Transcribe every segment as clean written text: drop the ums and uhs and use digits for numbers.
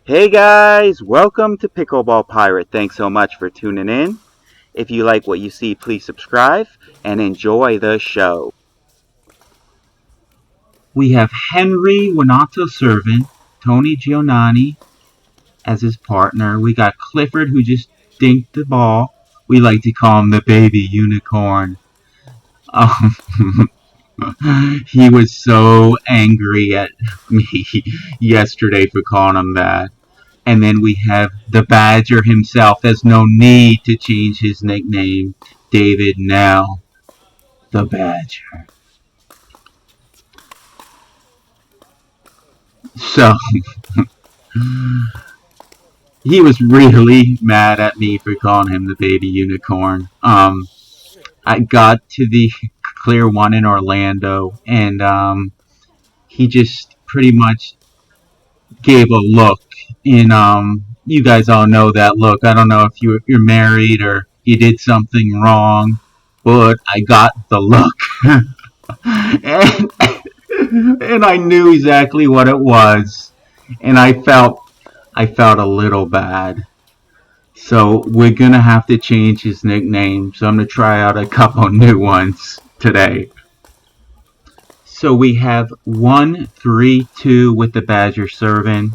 Hey guys, welcome to Pickleball Pirate. Thanks so much for tuning in. If you like what you see, please subscribe and enjoy the show. We have Henry Winarto serving, Tony Giannoni as his partner. We got Clifford who just dinked the ball. We like to call him the baby unicorn. Um, he was so angry at me yesterday for calling him that. And then we have the Badger himself. There's no need to change his nickname. David Nell, the Badger. So, he was really mad at me for calling him the baby unicorn. I got to the Clear One in Orlando, and he just pretty much gave a look. And you guys all know that look. I don't know if you're married or you did something wrong, but I got the look. and, and I knew exactly what it was, and I felt a little bad. So we're gonna have to change his nickname. So I'm gonna try out a couple new ones today. So we have 1-3-2 with the Badger serving.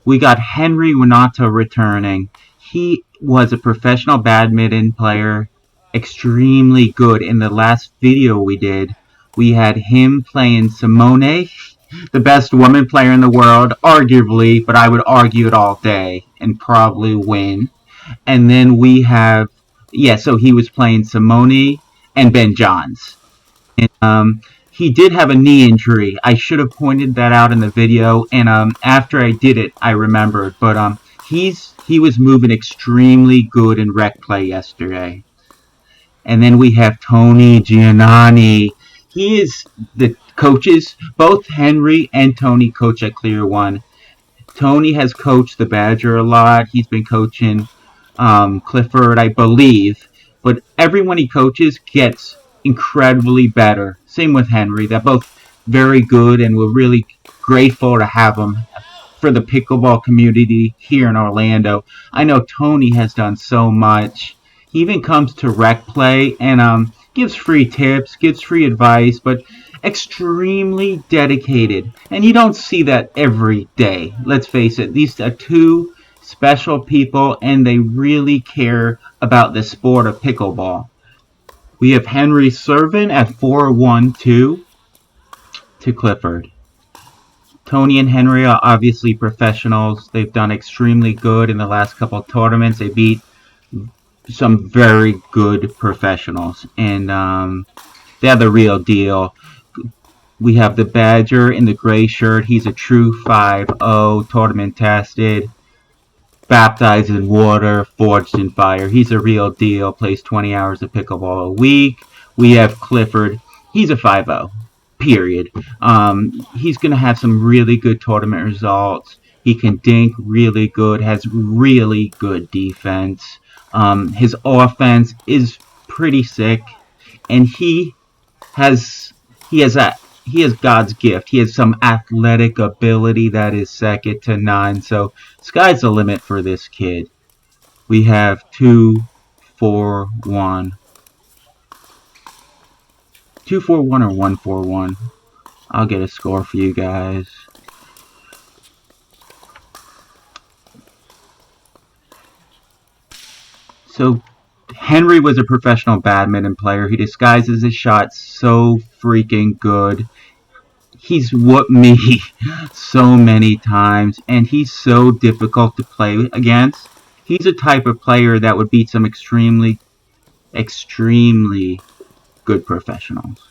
We got Henry Winarto returning. He was a professional badminton player, extremely good. In the last video we did, we had him playing Simone, the best woman player in the world, arguably, but I would argue it all day and probably win. And then we have, so he was playing Simone and Ben Johns. And, he did have a knee injury. I should have pointed that out in the video, and after I did it, I remembered. But he was moving extremely good in rec play yesterday. And then we have Tony Giannoni. He is the coaches. Both Henry and Tony coach at Clear One. Tony has coached the Badger a lot. He's been coaching Clifford, I believe. But everyone he coaches gets incredibly better. Same with Henry. They're both very good, and we're really grateful to have them for the pickleball community here in Orlando. I know Tony has done so much. He even comes to rec play and gives free tips, gives free advice, but extremely dedicated. And you don't see that every day. Let's face it, these are two special people, and they really care about the sport of pickleball. We have Henry serving at 4-1-2 to Clifford. Tony and Henry are obviously professionals. They've done extremely good in the last couple of tournaments. They beat some very good professionals, and they're the real deal. We have the Badger in the gray shirt. He's a true 5-0, tournament tested, baptized in water, forged in fire. He's a real deal, plays 20 hours of pickleball a week. We have Clifford. He's a 5-0, period. He's going to have some really good tournament results. He can dink really good, has really good defense. His offense is pretty sick, and he has God's gift. He has some athletic ability that is second to none. So sky's the limit for this kid. We have 2-4-1. 2-4-1 or 1-4-1. I'll get a score for you guys. So Henry was a professional badminton player. He disguises his shots so freaking good. He's whooped me so many times, and he's so difficult to play against. He's a type of player that would beat some extremely, extremely good professionals.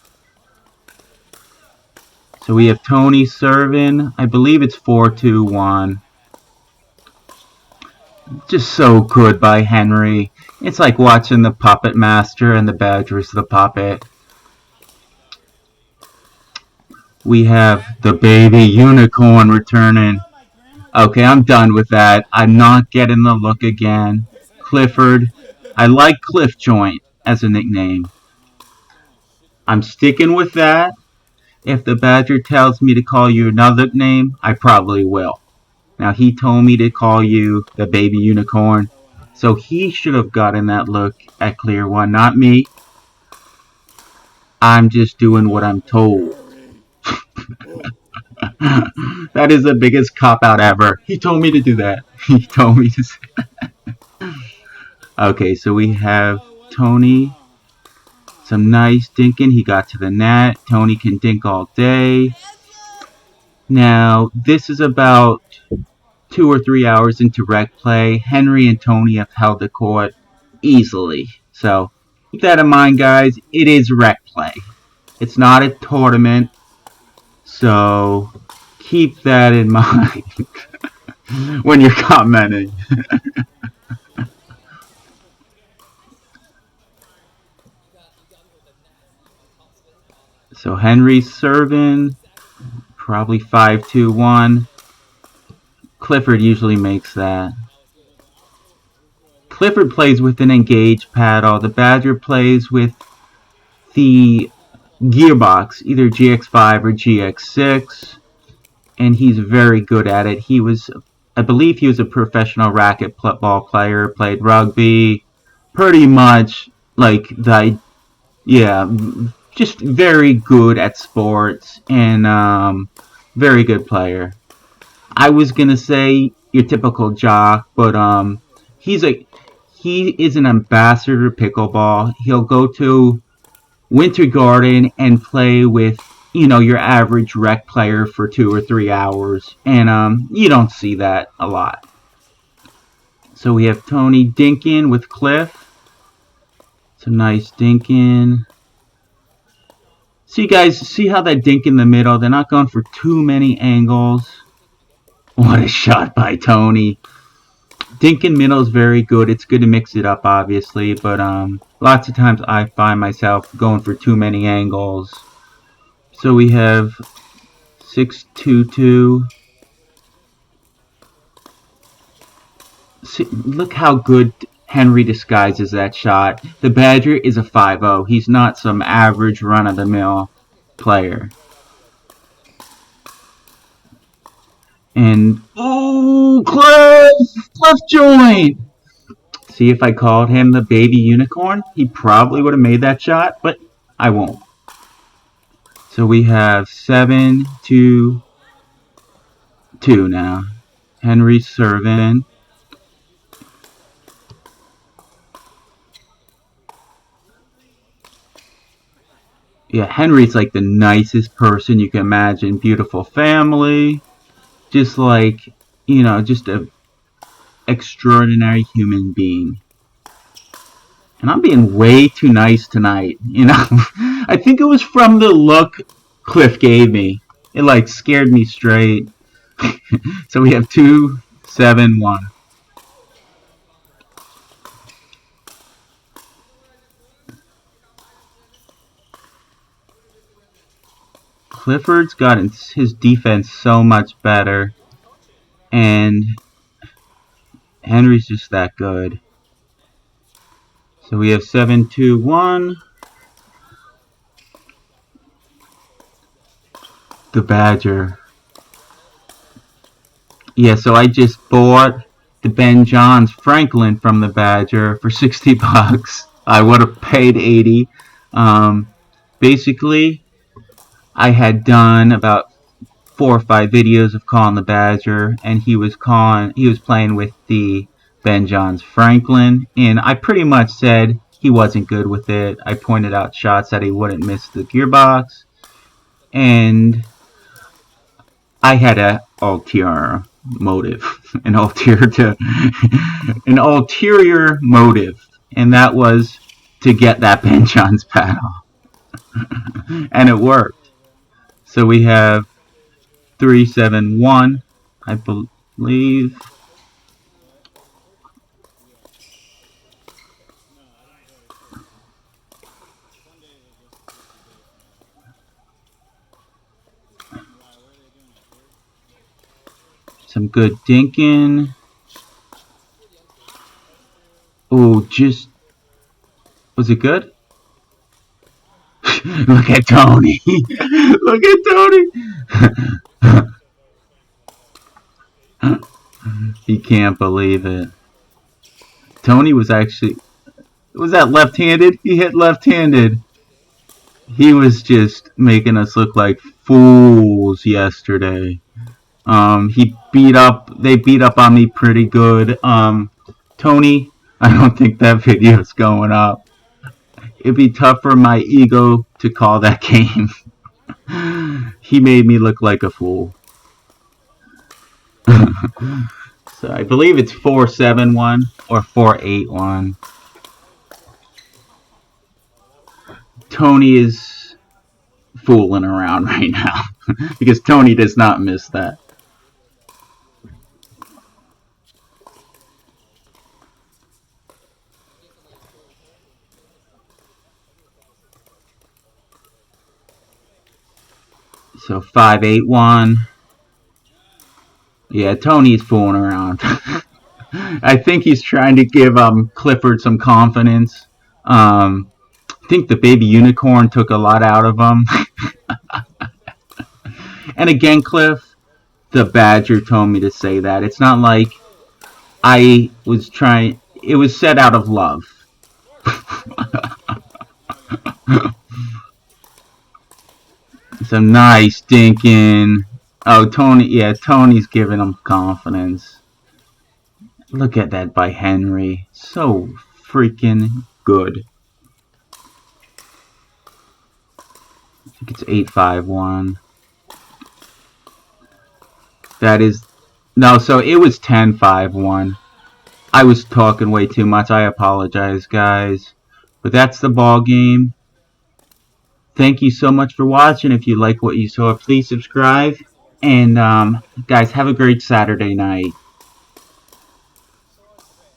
So we have Tony serving. I believe it's 4-2-1. Just so good by Henry. It's like watching the Puppet Master and the Badger's the puppet. We have the baby unicorn returning. Okay, I'm done with that. I'm not getting the look again. Clifford. I like Cliff Joint as a nickname. I'm sticking with that. If the Badger tells me to call you another name, I probably will. Now, he told me to call you the baby unicorn, so he should have gotten that look at clear one, not me. I'm just doing what I'm told. That is the biggest cop out ever. He told me to do that. He told me to say. Okay, so we have Tony. Some nice dinking. He got to the net. Tony can dink all day. Now, this is about 2 or 3 hours into rec play. Henry and Tony have held the court easily. So, keep that in mind, guys. It is rec play. It's not a tournament. So, keep that in mind when you're commenting. So, Henry's serving. Probably 5-2-1. Clifford usually makes that. Clifford plays with an engaged paddle. The Badger plays with the gearbox, either GX5 or GX6, and he's very good at it. I believe he was a professional racquetball player, played rugby, pretty much like yeah, just very good at sports and very good player. I was gonna say your typical jock, but he's a he is an ambassador to pickleball. He'll go to Winter Garden and play with your average rec player for 2 or 3 hours, and you don't see that a lot. So we have Tony dinking with Cliff. Some nice dinking. So you guys see how that dink in the middle? They're not going for too many angles. What a shot by Tony. Dink in middle is very good. It's good to mix it up, obviously, but lots of times I find myself going for too many angles. So we have 6-2-2. See, look how good Henry disguises that shot. The Badger is a 5-0. He's not some average run-of-the-mill player. And, oh, Cliff joint! See, if I called him the baby unicorn, he probably would have made that shot, but I won't. So we have 7-2-2 now. Henry serving. Yeah, Henry's like the nicest person you can imagine. Beautiful family. Just like, just a extraordinary human being. And I'm being way too nice tonight, I think it was from the look Cliff gave me. It like scared me straight. So we have 2-7-1. Clifford's gotten his defense so much better, and Henry's just that good. So we have 7-2-1. The Badger. Yeah, so I just bought the Ben Johns Franklin from the Badger for $60. I would have paid 80. Basically, I had done about 4 or 5 videos of calling the Badger, and he was playing with the Ben Johns Franklin, and I pretty much said he wasn't good with it. I pointed out shots that he wouldn't miss the gearbox, and I had an ulterior motive, an ulterior motive, and that was to get that Ben Johns paddle, and it worked. So we have 3-7-1, I believe. Some good dinking. Oh, was it good? Look at Tony. Look at Tony. He can't believe it. Tony was actually, was that left-handed? He hit left-handed. He was just making us look like fools yesterday. They beat up on me pretty good. Tony, I don't think that video's going up. It'd be tough for my ego to call that game. He made me look like a fool. So I believe it's 4-7-1 or 4-8-1. Tony is fooling around right now because Tony does not miss that. So 5-8-1. Yeah, Tony's fooling around. I think he's trying to give Clifford some confidence. I think the baby unicorn took a lot out of him. And again, Cliff, the Badger told me to say that. It's not like I was trying. It was said out of love. Some nice dinking. Oh, Tony. Yeah, Tony's giving him confidence. Look at that by Hendry. So freaking good. I think it's 8-5-1. That is... No, so it was 10-5-1. I was talking way too much. I apologize, guys. But that's the ball game. Thank you so much for watching. If you like what you saw, please subscribe. And, guys, have a great Saturday night.